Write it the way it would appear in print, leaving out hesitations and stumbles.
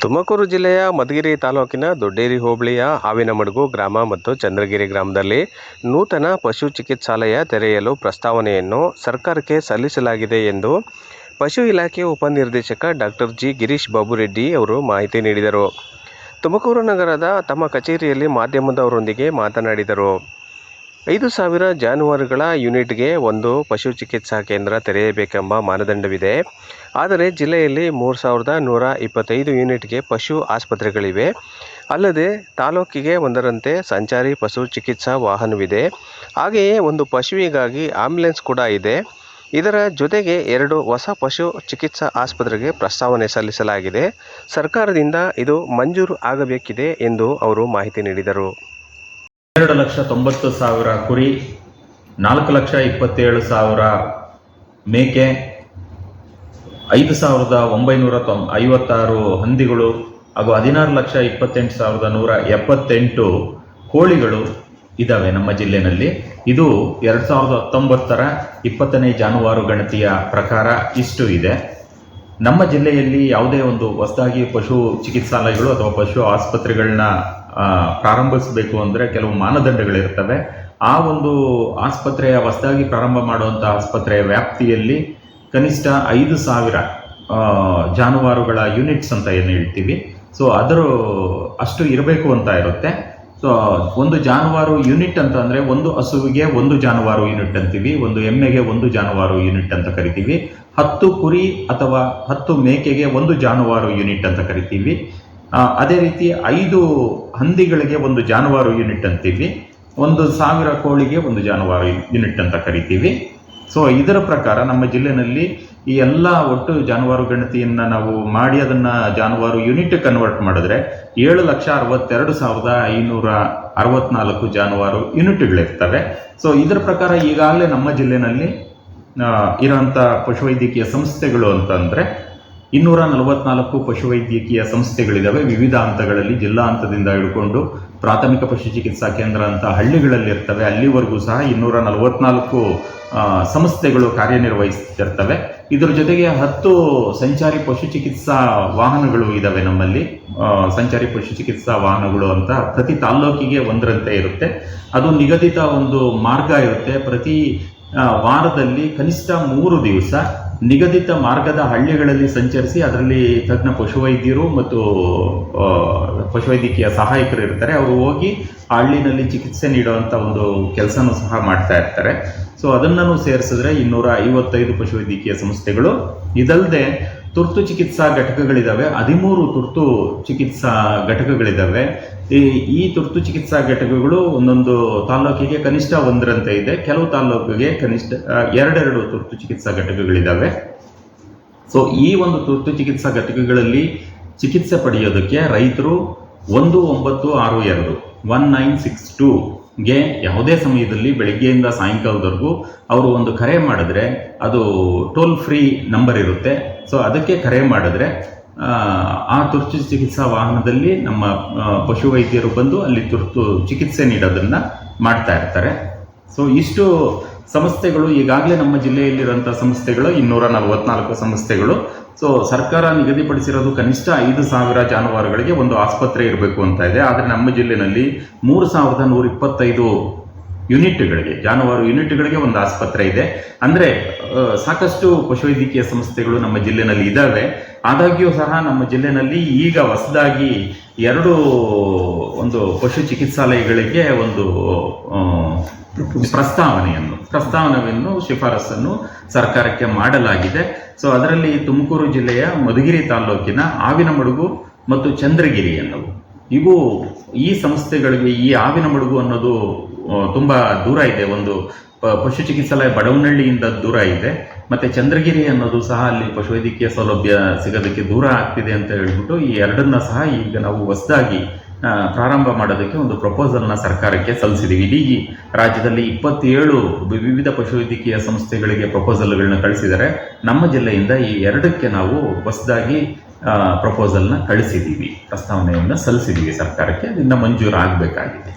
ತುಮಕೂರು ಜಿಲ್ಲೆಯ ಮಧುಗಿರಿ ತಾಲೂಕಿನ ದೊಡ್ಡೇರಿ ಹೋಬಳಿಯ ಹಾವಿನಮಡುಗು ಗ್ರಾಮ ಮತ್ತು ಚಂದ್ರಗಿರಿ ಗ್ರಾಮದಲ್ಲಿ ನೂತನ ಪಶು ಚಿಕಿತ್ಸಾಲಯ ತೆರೆಯಲು ಪ್ರಸ್ತಾವನೆಯನ್ನು ಸರ್ಕಾರಕ್ಕೆ ಸಲ್ಲಿಸಲಾಗಿದೆ ಎಂದು ಪಶು ಇಲಾಖೆ ಉಪನಿರ್ದೇಶಕ ಡಾಕ್ಟರ್ ಜಿ ಗಿರೀಶ್ ಬಾಬುರೆಡ್ಡಿ ಅವರು ಮಾಹಿತಿ ನೀಡಿದರು. ತುಮಕೂರು ನಗರದ ತಮ್ಮ ಕಚೇರಿಯಲ್ಲಿ ಮಾಧ್ಯಮದವರೊಂದಿಗೆ ಮಾತನಾಡಿದರು. 5,000 ಜಾನುವಾರುಗಳ ಯೂನಿಟ್ಗೆ ಒಂದು ಪಶು ಚಿಕಿತ್ಸಾ ಕೇಂದ್ರ ತೆರೆಯಬೇಕೆಂಬ ಮಾನದಂಡವಿದೆ. ಆದರೆ ಜಿಲ್ಲೆಯಲ್ಲಿ 3,125 ಯೂನಿಟ್ಗೆ ಪಶು ಆಸ್ಪತ್ರೆಗಳಿವೆ. ಅಲ್ಲದೆ ತಾಲೂಕಿಗೆ ಒಂದರಂತೆ ಸಂಚಾರಿ ಪಶು ಚಿಕಿತ್ಸಾ ವಾಹನವಿದೆ. ಹಾಗೆಯೇ ಒಂದು ಪಶುವಿಗಾಗಿ ಆಂಬ್ಯುಲೆನ್ಸ್ ಕೂಡ ಇದೆ. ಇದರ ಜೊತೆಗೆ 2 ಹೊಸ ಪಶು ಚಿಕಿತ್ಸಾ ಆಸ್ಪತ್ರೆಗೆ ಪ್ರಸ್ತಾವನೆ ಸಲ್ಲಿಸಲಾಗಿದೆ. ಸರ್ಕಾರದಿಂದ ಇದು ಮಂಜೂರು ಆಗಬೇಕಿದೆ ಎಂದು ಅವರು ಮಾಹಿತಿ ನೀಡಿದರು. 2,90,000 ಕುರಿ, 4,27,000 ಮೇಕೆ, 5,956 ಹಂದಿಗಳು ಹಾಗೂ 16,28,178 ಕೋಳಿಗಳು ಇದ್ದಾವೆ ನಮ್ಮ ಜಿಲ್ಲೆಯಲ್ಲಿ. ಇದು 2019ರ 20ನೇ ಜಾನುವಾರು ಗಣತಿಯ ಪ್ರಕಾರ ಇಷ್ಟು ಇದೆ. ನಮ್ಮ ಜಿಲ್ಲೆಯಲ್ಲಿ ಯಾವುದೇ ಒಂದು ಹೊಸದಾಗಿ ಪಶು ಚಿಕಿತ್ಸಾಲಯಗಳು ಅಥವಾ ಪಶು ಆಸ್ಪತ್ರೆಗಳನ್ನ ಪ್ರಾರಂಭಿಸಬೇಕು ಅಂದರೆ ಕೆಲವು ಮಾನದಂಡಗಳಿರ್ತವೆ. ಆ ಒಂದು ಆಸ್ಪತ್ರೆಯ ಹೊಸದಾಗಿ ಪ್ರಾರಂಭ ಮಾಡುವಂಥ ಆಸ್ಪತ್ರೆಯ ವ್ಯಾಪ್ತಿಯಲ್ಲಿ ಕನಿಷ್ಠ 5,000 ಜಾನುವಾರುಗಳ ಯೂನಿಟ್ಸ್ ಅಂತ ಏನು ಹೇಳ್ತೀವಿ, ಸೊ ಅದರ ಅಷ್ಟು ಇರಬೇಕು ಅಂತ ಇರುತ್ತೆ. ಸೊ ಒಂದು ಜಾನುವಾರು ಯೂನಿಟ್ ಅಂತ ಅಂದರೆ ಒಂದು ಹಸುವಿಗೆ ಒಂದು ಜಾನುವಾರು ಯೂನಿಟ್ ಅಂತೀವಿ, ಒಂದು ಎಮ್ಮೆಗೆ ಒಂದು ಜಾನುವಾರು ಯೂನಿಟ್ ಅಂತ ಕರಿತೀವಿ, 10 ಕುರಿ ಅಥವಾ 10 ಮೇಕೆಗೆ ಒಂದು ಜಾನುವಾರು ಯೂನಿಟ್ ಅಂತ ಕರಿತೀವಿ. ಅದೇ ರೀತಿ 5 ಹಂದಿಗಳಿಗೆ ಒಂದು ಜಾನುವಾರು ಯೂನಿಟ್ ಅಂತೀವಿ, 1,000 ಕೋಳಿಗೆ ಒಂದು ಜಾನುವಾರು ಯೂನಿಟ್ ಅಂತ ಕರಿತೀವಿ. ಸೊ ಇದರ ಪ್ರಕಾರ ನಮ್ಮ ಜಿಲ್ಲೆಯಲ್ಲಿ ಈ ಎಲ್ಲ ಒಟ್ಟು ಜಾನುವಾರು ಗಣತಿಯನ್ನು ನಾವು ಮಾಡಿ ಅದನ್ನು ಜಾನುವಾರು ಯೂನಿಟ್ ಕನ್ವರ್ಟ್ ಮಾಡಿದ್ರೆ 7,62,564 ಜಾನುವಾರು ಯೂನಿಟ್ಗಳಿರ್ತವೆ. ಸೊ ಇದರ ಪ್ರಕಾರ ಈಗಾಗಲೇ ನಮ್ಮ ಜಿಲ್ಲೆಯಲ್ಲಿ ಇರೋಂಥ ಪಶುವೈದ್ಯಕೀಯ ಸಂಸ್ಥೆಗಳು ಅಂತಂದರೆ 244 ಪಶುವೈದ್ಯಕೀಯ ಸಂಸ್ಥೆಗಳಿದ್ದಾವೆ. ವಿವಿಧ ಹಂತಗಳಲ್ಲಿ ಜಿಲ್ಲಾ ಹಂತದಿಂದ ಹಿಡ್ಕೊಂಡು ಪ್ರಾಥಮಿಕ ಪಶು ಚಿಕಿತ್ಸಾ ಕೇಂದ್ರ ಅಂತ ಹಳ್ಳಿಗಳಲ್ಲಿ ಇರ್ತವೆ. ಅಲ್ಲಿವರೆಗೂ ಸಹ 244 ಸಂಸ್ಥೆಗಳು ಕಾರ್ಯನಿರ್ವಹಿಸ್ತಿರ್ತವೆ. ಇದರ ಜೊತೆಗೆ 10 ಸಂಚಾರಿ ಪಶು ಚಿಕಿತ್ಸಾ ವಾಹನಗಳು ಇದ್ದಾವೆ ನಮ್ಮಲ್ಲಿ. ಸಂಚಾರಿ ಪಶು ಚಿಕಿತ್ಸಾ ವಾಹನಗಳು ಅಂತ ಪ್ರತಿ ತಾಲ್ಲೂಕಿಗೆ ಒಂದರಂತೆ ಇರುತ್ತೆ. ಅದು ನಿಗದಿತ ಒಂದು ಮಾರ್ಗ ಇರುತ್ತೆ. ಪ್ರತಿ ವಾರದಲ್ಲಿ ಕನಿಷ್ಠ 3 ದಿವಸ ನಿಗದಿತ ಮಾರ್ಗದ ಹಳ್ಳಿಗಳಲ್ಲಿ ಸಂಚರಿಸಿ ಅದರಲ್ಲಿ ತಜ್ಞ ಪಶುವೈದ್ಯರು ಮತ್ತು ಪಶುವೈದ್ಯಕೀಯ ಸಹಾಯಕರು ಇರ್ತಾರೆ. ಅವರು ಹೋಗಿ ಆ ಹಳ್ಳಿನಲ್ಲಿ ಚಿಕಿತ್ಸೆ ನೀಡುವಂಥ ಒಂದು ಕೆಲಸನೂ ಸಹ ಮಾಡ್ತಾ ಇರ್ತಾರೆ. ಸೊ ಅದನ್ನು ಸೇರಿಸಿದ್ರೆ 255 ಪಶುವೈದ್ಯಕೀಯ ಸಂಸ್ಥೆಗಳು. ಇದಲ್ಲದೆ ತುರ್ತು ಚಿಕಿತ್ಸಾ ಘಟಕಗಳಿದ್ದಾವೆ, 13 ತುರ್ತು ಚಿಕಿತ್ಸಾ ಘಟಕಗಳಿದ್ದಾವೆ. ಈ ತುರ್ತು ಚಿಕಿತ್ಸಾ ಘಟಕಗಳು ಒಂದೊಂದು ತಾಲ್ಲೂಕಿಗೆ ಕನಿಷ್ಠ ಒಂದರಂತೆ ಇದೆ. ಕೆಲವು ತಾಲ್ಲೂಕಿಗೆ ಕನಿಷ್ಠ 2 ತುರ್ತು ಚಿಕಿತ್ಸಾ ಘಟಕಗಳಿದ್ದಾವೆ. ಸೊ ಈ ಒಂದು ತುರ್ತು ಚಿಕಿತ್ಸಾ ಘಟಕಗಳಲ್ಲಿ ಚಿಕಿತ್ಸೆ ಪಡೆಯೋದಕ್ಕೆ ರೈತರು 1962 ಯಾವುದೇ ಸಮಯದಲ್ಲಿ ಬೆಳಗ್ಗೆಯಿಂದ ಸಾಯಂಕಾಲದವರೆಗೂ ಅವರು ಒಂದು ಕರೆ ಮಾಡಿದ್ರೆ ಅದು ಟೋಲ್ ಫ್ರೀ ನಂಬರ್ ಇರುತ್ತೆ. ಸೊ ಅದಕ್ಕೆ ಕರೆ ಮಾಡಿದ್ರೆ ಆ ತುರ್ತು ಚಿಕಿತ್ಸಾ ವಾಹನದಲ್ಲಿ ನಮ್ಮ ಪಶುವೈದ್ಯರು ಬಂದು ಅಲ್ಲಿ ತುರ್ತು ಚಿಕಿತ್ಸೆ ನೀಡೋದನ್ನು ಮಾಡ್ತಾ ಇರ್ತಾರೆ. ಸೊ ಇಷ್ಟು ಸಂಸ್ಥೆಗಳು ಈಗಾಗಲೇ ನಮ್ಮ ಜಿಲ್ಲೆಯಲ್ಲಿರುವಂಥ ಸಂಸ್ಥೆಗಳು 244 ಸಂಸ್ಥೆಗಳು. ಸೊ ಸರ್ಕಾರ ನಿಗದಿಪಡಿಸಿರೋದು ಕನಿಷ್ಠ 5,000 ಜಾನುವಾರುಗಳಿಗೆ ಒಂದು ಆಸ್ಪತ್ರೆ ಇರಬೇಕು ಅಂತ ಇದೆ. ಆದರೆ ನಮ್ಮ ಜಿಲ್ಲೆಯಲ್ಲಿ 3,125 ಯೂನಿಟ್ಗಳಿಗೆ ಜಾನುವಾರು ಯೂನಿಟ್ಗಳಿಗೆ ಒಂದು ಆಸ್ಪತ್ರೆ ಇದೆ. ಅಂದರೆ ಸಾಕಷ್ಟು ಪಶುವೈದ್ಯಕೀಯ ಸಂಸ್ಥೆಗಳು ನಮ್ಮ ಜಿಲ್ಲೆಯಲ್ಲಿ ಇದ್ದಾವೆ. ಆದಾಗ್ಯೂ ಸಹ ನಮ್ಮ ಜಿಲ್ಲೆಯಲ್ಲಿ ಈಗ ಹೊಸದಾಗಿ 2 ಒಂದು ಪಶು ಚಿಕಿತ್ಸಾಲಯಗಳಿಗೆ ಒಂದು ಪ್ರಸ್ತಾವನೆಯನ್ನು ಶಿಫಾರಸನ್ನು ಸರ್ಕಾರಕ್ಕೆ ಮಾಡಲಾಗಿದೆ. ಸೊ ಅದರಲ್ಲಿ ತುಮಕೂರು ಜಿಲ್ಲೆಯ ಮಧುಗಿರಿ ತಾಲ್ಲೂಕಿನ ಹಾವಿನಮಡುಗು ಮತ್ತು ಚಂದ್ರಗಿರಿ ಅನ್ನೋವು ಇವು ಈ ಸಂಸ್ಥೆಗಳಿಗೆ ಈ ಹಾವಿನಮಡುಗು ಅನ್ನೋದು ತುಂಬ ದೂರ ಇದೆ. ಒಂದು ಪಶು ಚಿಕಿತ್ಸಾಲಯ ಬಡವನಹಳ್ಳಿಯಿಂದ ದೂರ ಇದೆ. ಮತ್ತು ಚಂದ್ರಗಿರಿ ಅನ್ನೋದು ಸಹ ಅಲ್ಲಿ ಪಶುವೈದ್ಯಕೀಯ ಸೌಲಭ್ಯ ಸಿಗೋದಕ್ಕೆ ದೂರ ಆಗ್ತಿದೆ ಅಂತ ಹೇಳ್ಬಿಟ್ಟು ಈ ಎರಡನ್ನ ಸಹ ಈಗ ನಾವು ಹೊಸದಾಗಿ ಪ್ರಾರಂಭ ಮಾಡೋದಕ್ಕೆ ಒಂದು ಪ್ರಪೋಸಲ್ನ ಸರ್ಕಾರಕ್ಕೆ ಸಲ್ಲಿಸಿದ್ದೀವಿ. ಇಡೀ ರಾಜ್ಯದಲ್ಲಿ 27 ವಿವಿಧ ಪಶುವೈದ್ಯಕೀಯ ಸಂಸ್ಥೆಗಳಿಗೆ ಪ್ರಪೋಸಲ್ಗಳನ್ನ ಕಳಿಸಿದ್ದಾರೆ. ನಮ್ಮ ಜಿಲ್ಲೆಯಿಂದ ಈ 2ಕ್ಕೆ ನಾವು ಹೊಸದಾಗಿ ಪ್ರಪೋಸಲ್ನ ಕಳಿಸಿದ್ದೀವಿ, ಪ್ರಸ್ತಾವನೆಯನ್ನು ಸಲ್ಲಿಸಿದ್ದೀವಿ ಸರ್ಕಾರಕ್ಕೆ. ಅದರಿಂದ ಮಂಜೂರು ಆಗಬೇಕಾಗಿದೆ.